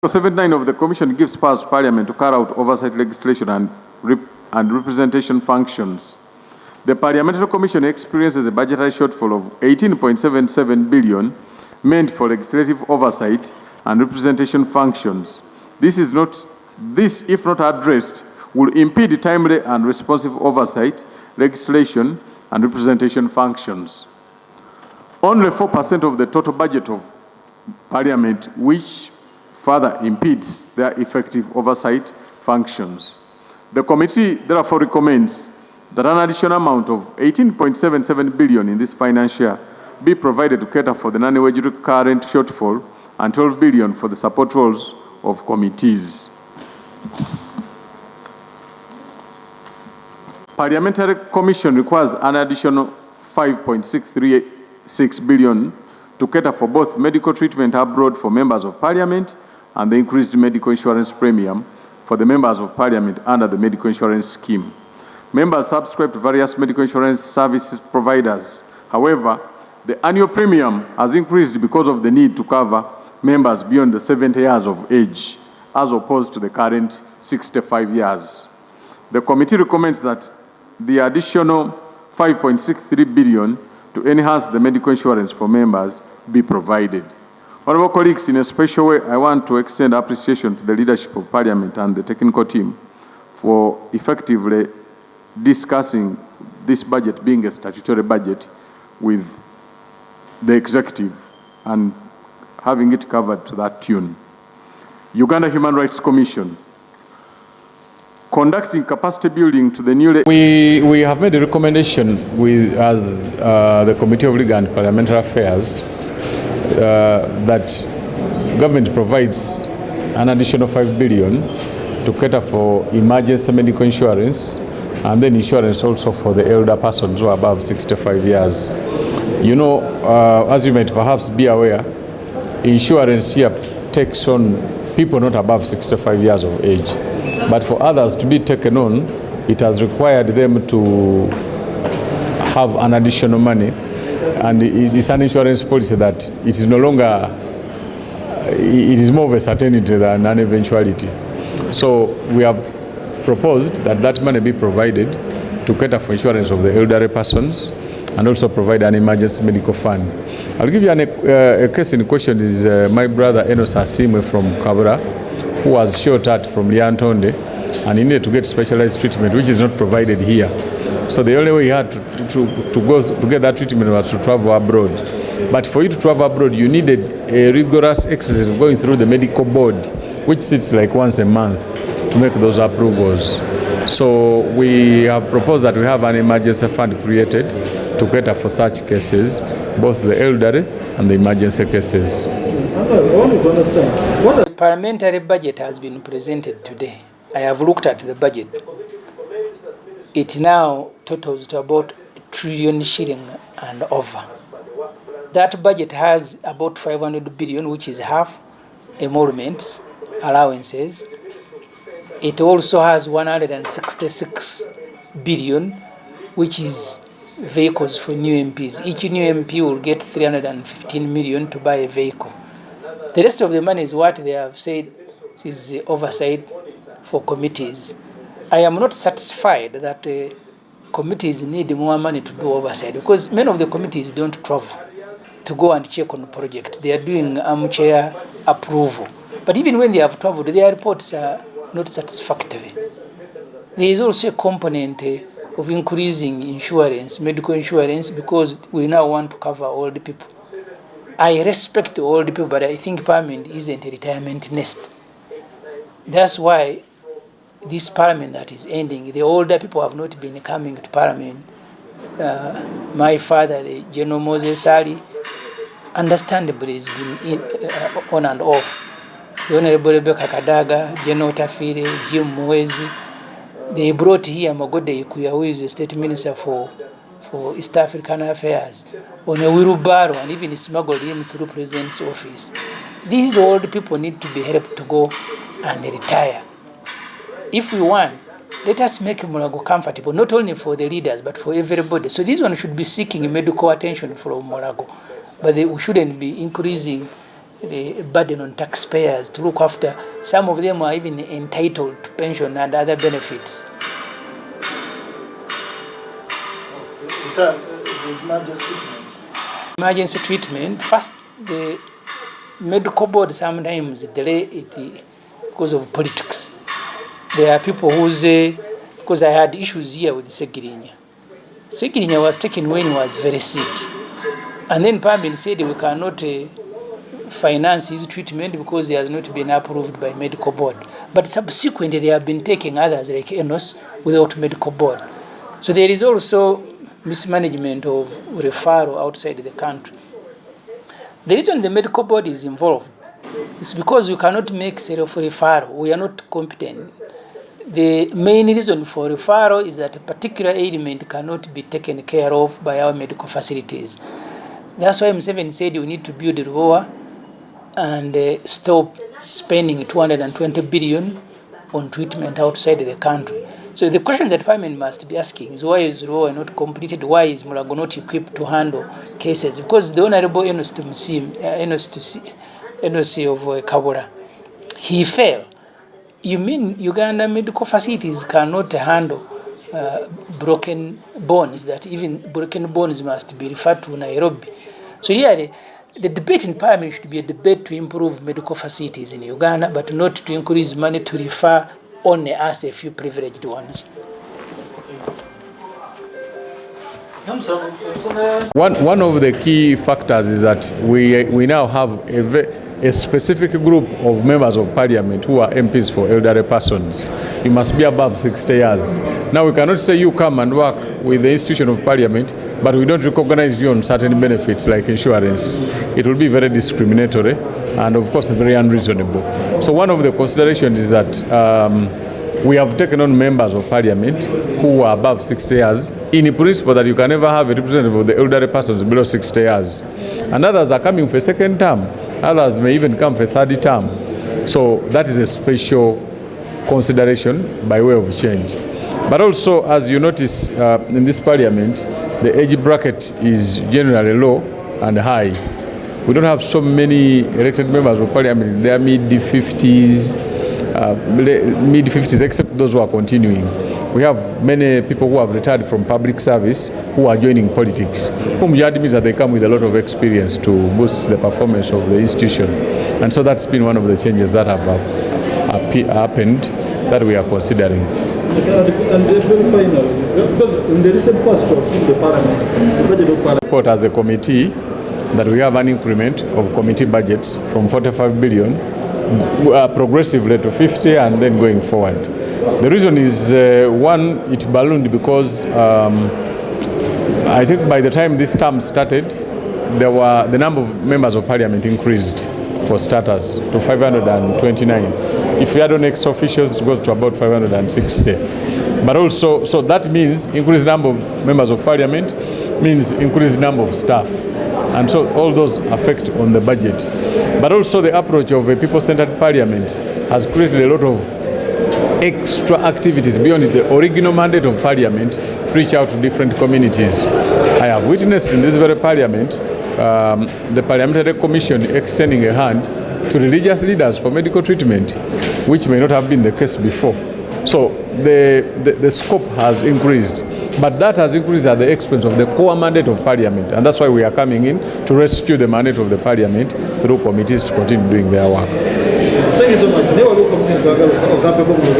Article 79 of the Commission gives powers to Parliament to carry out oversight legislation and representation functions. The Parliamentary Commission experiences a budgetary shortfall of 18.77 billion meant for legislative oversight and representation functions. This, if not addressed, will impede timely and responsive oversight, legislation, and representation functions. Only 4% of the total budget of Parliament, which further impedes their effective oversight functions. The committee therefore recommends that an additional amount of 18.77 billion in this financial year be provided to cater for the non-wage current shortfall and 12 billion for the support roles of committees. Parliamentary Commission requires an additional 5.636 billion to cater for both medical treatment abroad for members of Parliament and the increased medical insurance premium for the members of Parliament under the medical insurance scheme. Members subscribe to various medical insurance service providers. However, the annual premium has increased because of the need to cover members beyond the 70 years of age, as opposed to the current 65 years. The committee recommends that the additional 5.63 billion to enhance the medical insurance for members be provided. Honourable colleagues, in a special way, I want to extend appreciation to the leadership of Parliament and the technical team for effectively discussing this budget being a statutory budget with the executive and having it covered to that tune. Uganda Human Rights Commission. Conducting capacity building to the newly... We have made a recommendation as the Committee of Legal and Parliamentary Affairs that government provides an additional 5 billion to cater for emergency medical insurance and then insurance also for the elder persons who are above 65 years. You know, as you might perhaps be aware, insurance here takes on people not above 65 years of age. But for others to be taken on, it has required them to have an additional money. And it's an insurance policy that it is no longer, it is more of a certainty than an eventuality. So we have proposed that that money be provided to cater for insurance of the elderly persons and also provide an emergency medical fund. I'll give you a case in question is my brother Enos Asimwe from Kabura, who was shot at from Liantonde and he needed to get specialized treatment, which is not provided here. So the only way he had to get that treatment was to travel abroad. But for you to travel abroad, you needed a rigorous exercise of going through the medical board, which sits like once a month to make those approvals. So we have proposed that we have an emergency fund created to cater for such cases, both the elderly and the emergency cases. The parliamentary budget has been presented today. I have looked at the budget. It now totals to about 1 trillion shilling and over. That budget has about 500 billion, which is half emoluments, allowances. It also has 166 billion, which is vehicles for new MPs. Each new MP will get 315 million to buy a vehicle. The rest of the money is what they have said is oversight for committees. I am not satisfied that committees need more money to do oversight because many of the committees don't travel to go and check on projects. They are doing armchair approval. But even when they have traveled, their reports are not satisfactory. There is also a component of increasing insurance, medical insurance, because we now want to cover all the people. I respect all the people, but I think Parliament isn't a retirement nest. That's why this Parliament that is ending, the older people have not been coming to Parliament. My father, the General Moses Ali, understandably has been on and off. The Honorable Rebecca Kadaga, General Tafire, Jim Mwezi. They brought here Magode Ikuya, who is the State Minister for East African Affairs, on a wheelbarrow and even smuggled him through the President's office. These old people need to be helped to go and retire. If we want, let us make Mulago comfortable, not only for the leaders, but for everybody. So this one should be seeking medical attention from Mulago. But we shouldn't be increasing the burden on taxpayers to look after. Some of them are even entitled to pension and other benefits. Emergency treatment. First, the medical board sometimes delay it because of politics. There are people who say, because I had issues here with Segirinya. Segirinya was taken when he was very sick. And then Parliament said we cannot finance his treatment because he has not been approved by medical board. But subsequently they have been taking others like Enos without medical board. So there is also mismanagement of referral outside the country. The reason the medical board is involved is because we cannot make self-referral. We are not competent. The main reason for referral is that a particular ailment cannot be taken care of by our medical facilities. That's why Museveni said we need to build a RUOA and stop spending 220 billion on treatment outside the country. So the question that Parliament must be asking is why is RUOA not completed? Why is Mulago not equipped to handle cases? Because the Honorable Enos of Kabura, he failed. You mean Uganda medical facilities cannot handle broken bones, that even broken bones must be referred to Nairobi? So really, the debate in Parliament should be a debate to improve medical facilities in Uganda, but not to increase money to refer only us a few privileged ones. One of the key factors is that we now have a specific group of members of parliament who are MPs for elderly persons. You must be above 60 years. Now we cannot say you come and work with the institution of parliament, but we don't recognize you on certain benefits like insurance. It will be very discriminatory and of course very unreasonable. So one of the considerations is that we have taken on members of parliament who are above 60 years in principle that you can never have a representative of the elderly persons below 60 years. And others are coming for a second term. Others may even come for a third term. So that is a special consideration by way of change. But also, as you notice in this parliament, the age bracket is generally low and high. We don't have so many elected members of parliament. They are mid-50s, except those who are continuing. We have many people who have retired from public service who are joining politics, whom you admit that they come with a lot of experience to boost the performance of the institution. And so that's been one of the changes that have happened that we are considering. And very finally, because in the recent past we have seen the Parliament, the budget of Parliament report as a committee that we have an increment of committee budgets from 45 billion progressively to 50 and then going forward. The reason is, one, it ballooned because I think by the time this term started, the number of members of parliament increased, for starters, to 529. If we add on ex-officials, it goes to about 560. But also, so that means increased number of members of parliament means increased number of staff. And so all those affect on the budget. But also the approach of a people-centered parliament has created a lot of extra activities beyond the original mandate of parliament to reach out to different communities. I have witnessed in this very parliament the parliamentary commission extending a hand to religious leaders for medical treatment, which may not have been the case before. So the scope has increased, but that has increased at the expense of the core mandate of parliament, and that's why we are coming in to rescue the mandate of the parliament through committees to continue doing their work. Thank you so much.